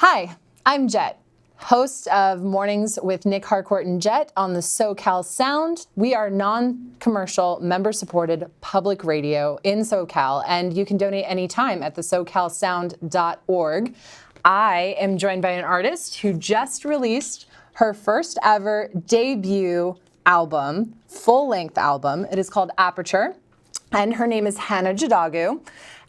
Hi, I'm Jet, host of Mornings with Nic Harcourt and Jet on the SoCal Sound. We are non-commercial, member-supported public radio in SoCal, and you can donate anytime at the SoCalSound.org. I am joined by an artist who just released her first ever debut album, full-length album. It is called Aperture, and her name is Hannah Jadagu.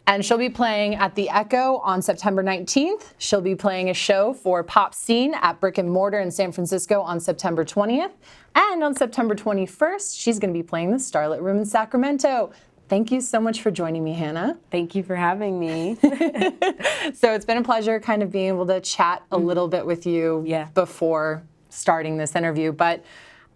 And she'll be playing at the Echo on September 19th. She'll be playing a show for Pop Scene at Brick and Mortar in San Francisco on September 20th. And on September 21st, she's going to be playing the Starlit Room in Sacramento. Thank you so much for joining me, Hannah. Thank you for having me. So it's been a pleasure kind of being able to chat a little bit with you before starting this interview. But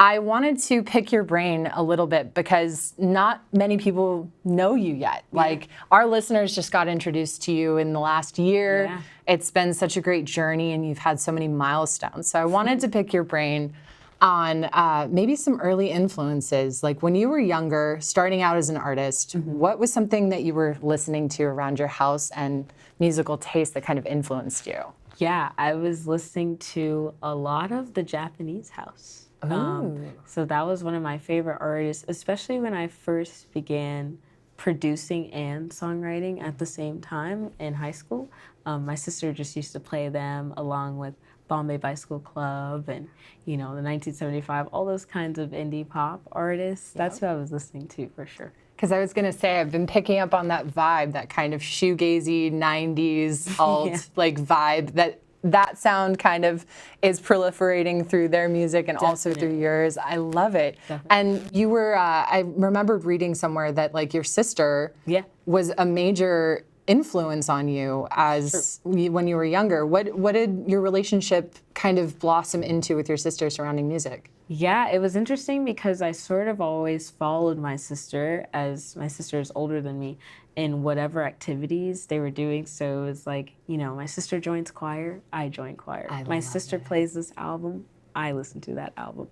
I wanted to pick your brain a little bit because not many people know you yet. Like, our listeners just got introduced to you in the last year. Yeah. It's been such a great journey and you've had so many milestones. So I wanted to pick your brain on maybe some early influences. Like, when you were younger, starting out as an artist, what was something that you were listening to around your house and musical taste that kind of influenced you? Yeah, I was listening to a lot of the Japanese house. So that was one of my favorite artists, especially when I first began producing and songwriting at the same time in high school. My sister just used to play them along with Bombay Bicycle Club and, you know, the 1975, all those kinds of indie pop artists. That's who I was listening to for sure. Because I was going to say, I've been picking up on that vibe, that kind of shoegazy 90s alt like vibe that sound kind of is proliferating through their music and also through yours. I love it. And you were, I remembered reading somewhere that like your sister was a major influence on you as when you were younger. What did your relationship kind of blossom into with your sister surrounding music? Yeah, it was interesting because I sort of always followed my sister, as my sister is older than me, in whatever activities they were doing. So it was like, you know, my sister joins choir, I join choir. My sister plays this album, I listen to that album.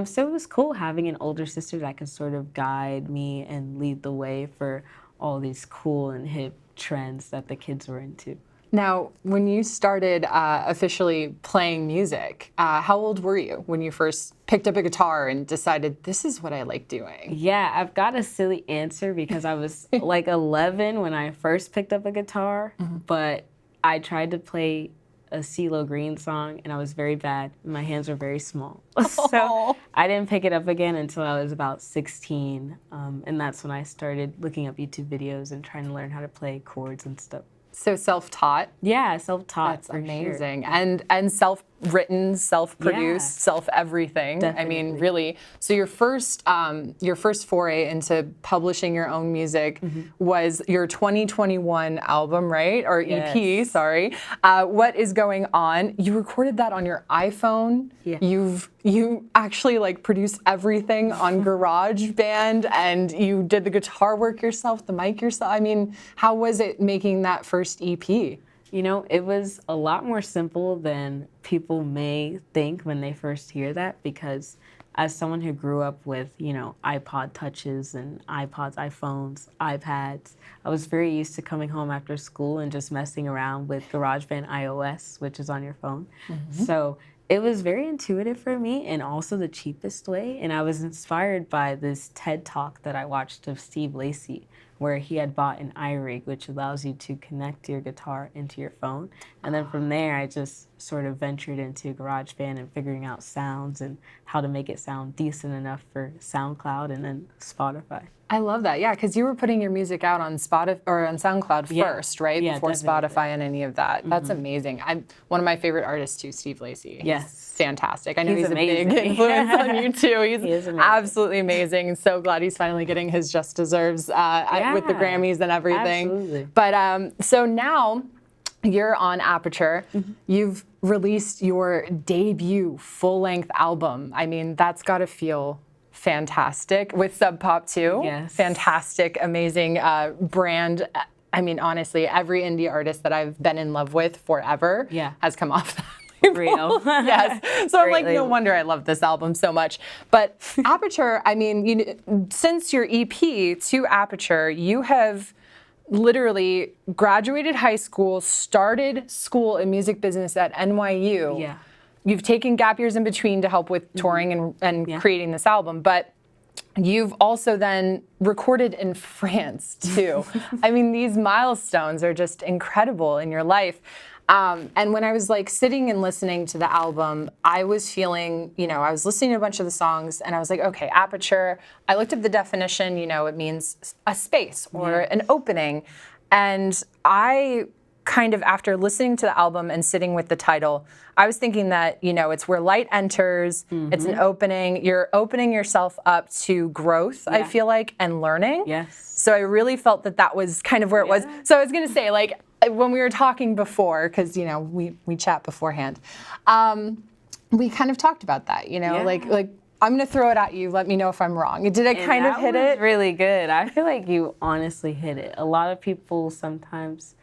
So it was cool having an older sister that could sort of guide me and lead the way for all these cool and hip trends that the kids were into. Now, when you started officially playing music, how old were you when you first picked up a guitar and decided this is what I like doing? Yeah, I've got a silly answer because I was like 11 when I first picked up a guitar, but I tried to play a CeeLo Green song and I was very bad. My hands were very small. So I didn't pick it up again until I was about 16. And that's when I started looking up YouTube videos and trying to learn how to play chords and stuff. So self-taught? Yeah, self-taught. That's amazing. Sure. And self-written, self-produced, self-everything. Definitely. I mean, really. So your first foray into publishing your own music was your 2021 album, right? Or EP, sorry. What is Going On? You recorded that on your iPhone. Yeah. You actually like produced everything on GarageBand, and you did the guitar work yourself, the mic yourself. I mean, how was it making that first EP? You know, it was a lot more simple than people may think when they first hear that, because as someone who grew up with, you know, iPod touches and iPods, iPhones, iPads, I was very used to coming home after school and just messing around with GarageBand iOS, which is on your phone. So it was very intuitive for me and also the cheapest way. And I was inspired by this TED Talk that I watched of Steve Lacy, where he had bought an iRig, which allows you to connect your guitar into your phone. And then from there, I just sort of ventured into GarageBand and figuring out sounds and how to make it sound decent enough for SoundCloud and then Spotify. I love that, yeah, because you were putting your music out on Spotify or on SoundCloud first, right? Yeah, before definitely. Spotify and any of that. That's amazing. I'm one of my favorite artists too, Steve Lacy. Yes. Fantastic. I know he's a amazing. big influence on you too. He's He is amazing. absolutely amazing. And so glad he's finally getting his just deserves with the Grammys and everything. Absolutely. But so now you're on Aperture. You've released your debut full-length album. I mean, that's got to feel fantastic, with Sub Pop too. Yes. Fantastic, amazing brand. I mean, honestly, every indie artist that I've been in love with forever has come off that. Real. Yes. So I'm like, no wonder I love this album so much. But Aperture, I mean, since your EP to Aperture, you have literally graduated high school, started school in music business at NYU. Yeah. You've taken gap years in between to help with touring and creating this album, but you've also then recorded in France too. I mean, these milestones are just incredible in your life. And when I was like sitting and listening to the album, I was feeling, I was listening to a bunch of the songs and I was like, okay, aperture. I looked up the definition, it means a space or an opening. And I kind of, after listening to the album and sitting with the title, I was thinking that, it's where light enters, it's an opening, you're opening yourself up to growth, I feel like, and learning. Yes. So I really felt that was kind of where it was. So I was gonna say, like, when we were talking before, because, we chat beforehand, we kind of talked about that, like I'm gonna throw it at you, let me know if I'm wrong. Did I kind of hit it? That was really good. I feel like you honestly hit it. A lot of people sometimes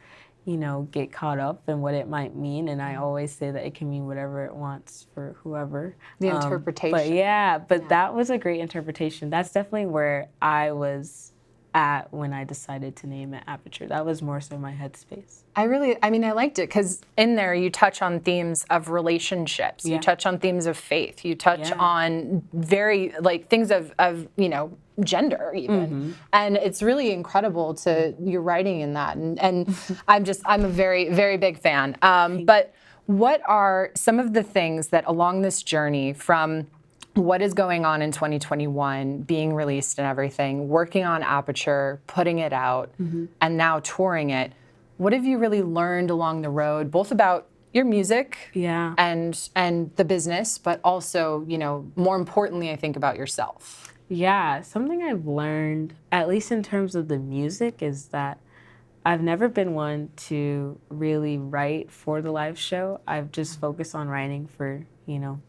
get caught up in what it might mean. And I always say that it can mean whatever it wants for whoever. The interpretation. But that was a great interpretation. That's definitely where I was at when I decided to name it Aperture. That was more so my headspace. I liked it because in there you touch on themes of relationships, you touch on themes of faith, you touch on very things of gender even. And it's really incredible to your writing in that. And I'm a very, very big fan. But what are some of the things that along this journey from what is going on in 2021, being released and everything, working on Aperture, putting it out, and now touring it, what have you really learned along the road, both about your music and the business, but also, more importantly, I think about yourself? Yeah, something I've learned, at least in terms of the music, is that I've never been one to really write for the live show. I've just focused on writing for,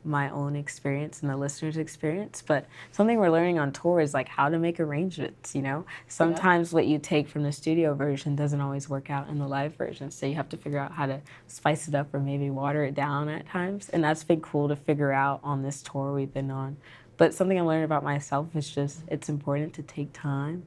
my own experience and the listener's experience. But something we're learning on tour is like how to make arrangements, Sometimes what you take from the studio version doesn't always work out in the live version. So you have to figure out how to spice it up or maybe water it down at times. And that's been cool to figure out on this tour we've been on. But something I'm learning about myself is just it's important to take time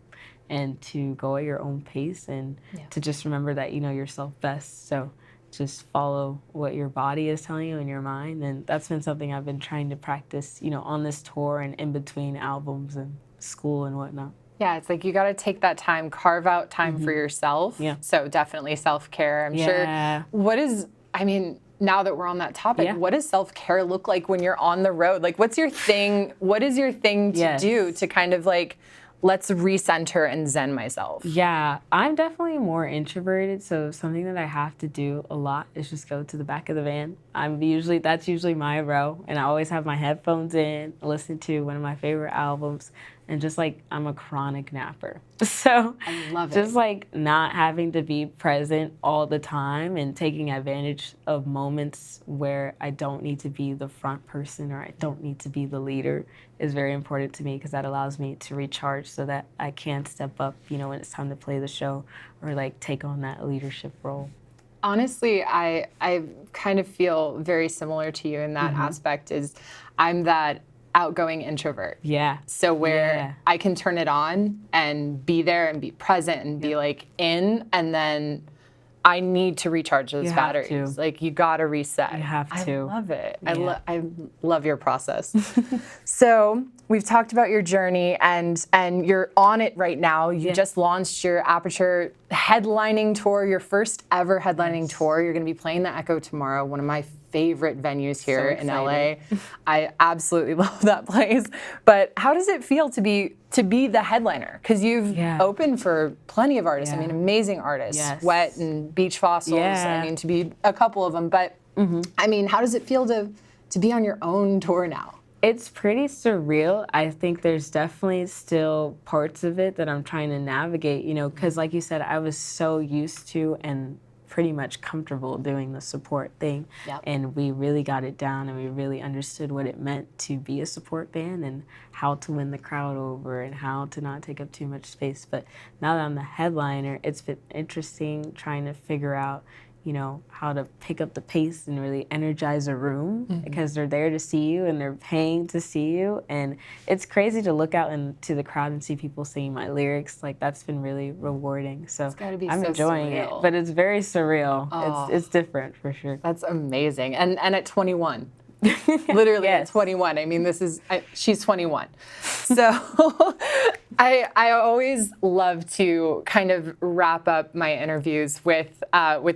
and to go at your own pace and to just remember that you know yourself best. So just follow what your body is telling you and your mind. And that's been something I've been trying to practice, on this tour and in between albums and school and whatnot. Yeah, it's like you got to take that time, carve out time for yourself. Yeah. So definitely self-care, I'm sure. Now that we're on that topic, what does self-care look like when you're on the road? Like, what's your thing? What is your thing to do to kind of like, let's recenter and zen myself? Yeah, I'm definitely more introverted, so something that I have to do a lot is just go to the back of the van. That's usually my row, and I always have my headphones in, listen to one of my favorite albums, and just like I'm a chronic napper. So I love it. Just like not having to be present all the time and taking advantage of moments where I don't need to be the front person or I don't need to be the leader is very important to me because that allows me to recharge so that I can step up, when it's time to play the show or like take on that leadership role. Honestly, I kind of feel very similar to you in that aspect. Is I'm that outgoing introvert. Yeah. So where I can turn it on and be there and be present and be like in, and then I need to recharge those batteries. Like you gotta reset. You have to. I love it. Yeah. I love your process. So we've talked about your journey and you're on it right now. You just launched your Aperture headlining tour, your first ever headlining tour. You're gonna be playing the Echo tomorrow, one of my favorite venues here in LA. I absolutely love that place. But how does it feel to be the headliner? Because you've opened for plenty of artists. I mean, amazing artists, Wet and Beach Fossils. I mean, to be a couple of them. But I mean, how does it feel to be on your own tour now? It's pretty surreal. I think there's definitely still parts of it that I'm trying to navigate, because like you said, I was so used to and pretty much comfortable doing the support thing. And we really got it down and we really understood what it meant to be a support band and how to win the crowd over and how to not take up too much space. But now that I'm the headliner, it's been interesting trying to figure out, how to pick up the pace and really energize a room because they're there to see you and they're paying to see you. And it's crazy to look out into the crowd and see people singing my lyrics. Like, that's been really rewarding. So I'm so enjoying surreal. It, but it's very surreal. Oh. It's different for sure. That's amazing. And at 21. Literally yes. At 21. I mean, she's 21. So I always love to kind of wrap up my interviews with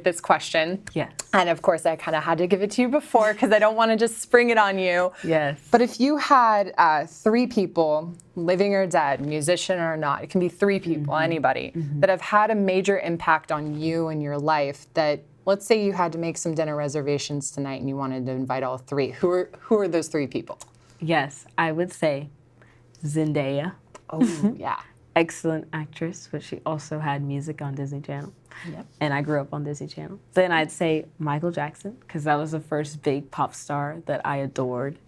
this question. Yes. And of course, I kind of had to give it to you before because I don't want to just spring it on you. Yes. But if you had 3 people, living or dead, musician or not, it can be 3 people, anybody, that have had a major impact on you and your life that, let's say you had to make some dinner reservations tonight and you wanted to invite all 3. Who are those 3 people? Yes, I would say Zendaya. Oh, yeah. Excellent actress, but she also had music on Disney Channel. Yep. And I grew up on Disney Channel. Then I'd say Michael Jackson, because that was the first big pop star that I adored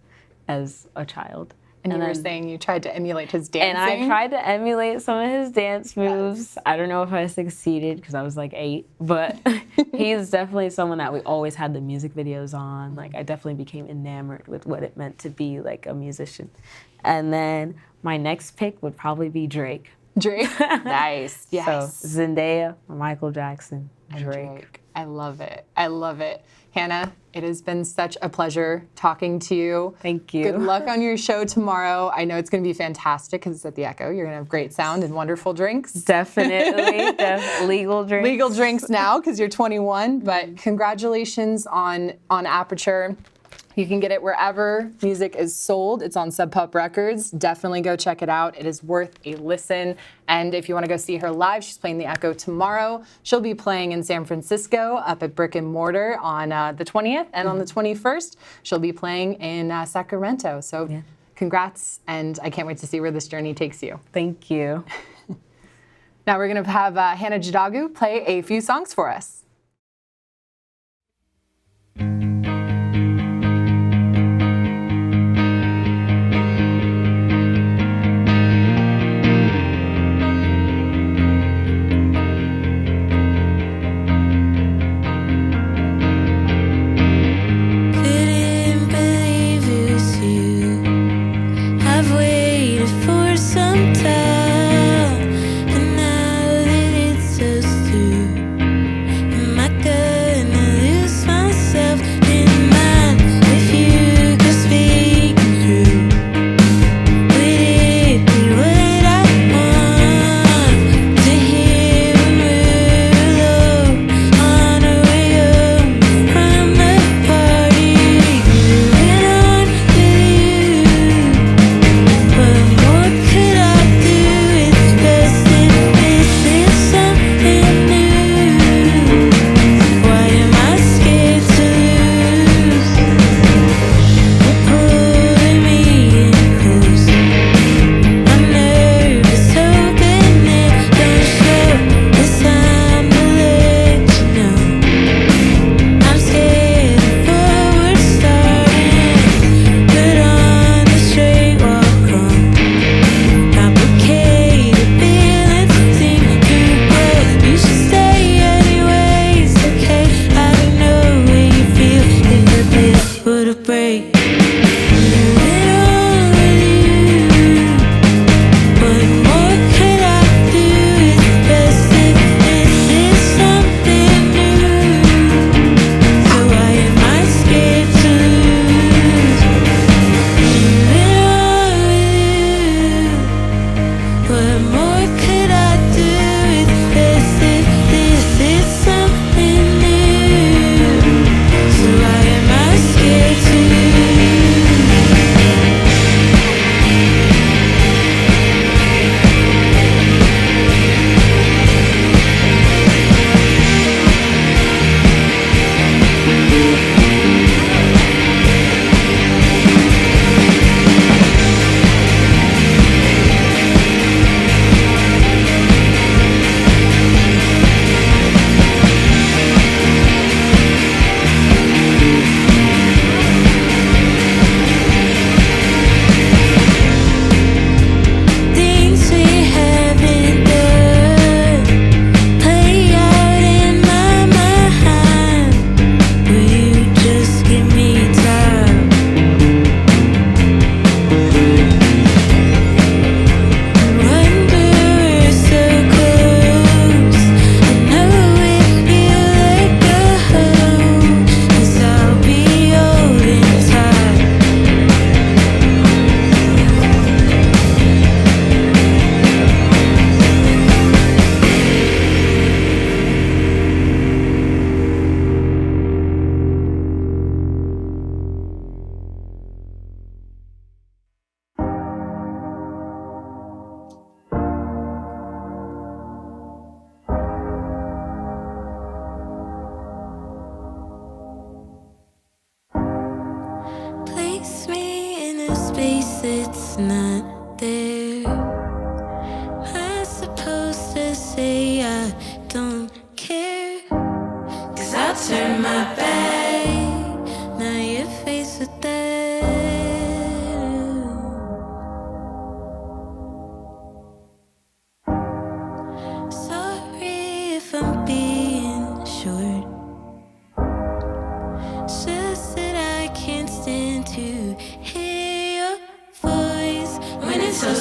as a child. And you were saying you tried to emulate his dancing? And I tried to emulate some of his dance moves. Yes. I don't know if I succeeded because I was like 8, but he's definitely someone that we always had the music videos on. Like, I definitely became enamored with what it meant to be like a musician. And then my next pick would probably be Drake. Drake? Nice. Yes. So Zendaya, Michael Jackson, Drake. I love it. I love it. Hannah, it has been such a pleasure talking to you. Thank you. Good luck on your show tomorrow. I know it's going to be fantastic because it's at the Echo. You're going to have great sound and wonderful drinks. Definitely. Legal drinks. Legal drinks now because you're 21. But congratulations on Aperture. You can get it wherever music is sold. It's on Sub Pop Records. Definitely go check it out. It is worth a listen. And if you want to go see her live, she's playing the Echo tomorrow. She'll be playing in San Francisco up at Brick and Mortar on the 20th. And on the 21st, she'll be playing in Sacramento. So congrats. And I can't wait to see where this journey takes you. Thank you. Now we're going to have Hannah Jadagu play a few songs for us. Some time, and now that it's us two,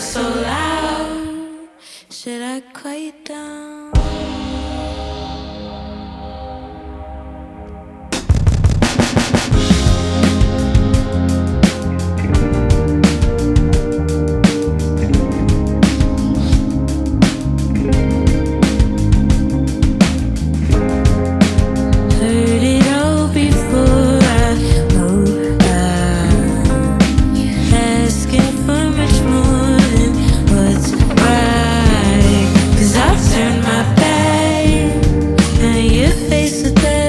so loud, should I quiet down? Heard it all before I moved out, asking for much more than what's right. 'Cause I turned my back and you face it down.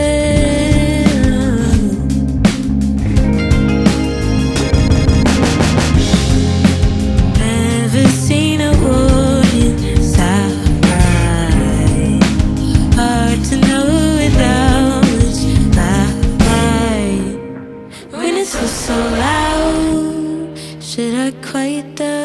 Never seen a warning sign. Hard to know without much light. When it's so loud, should I quiet down?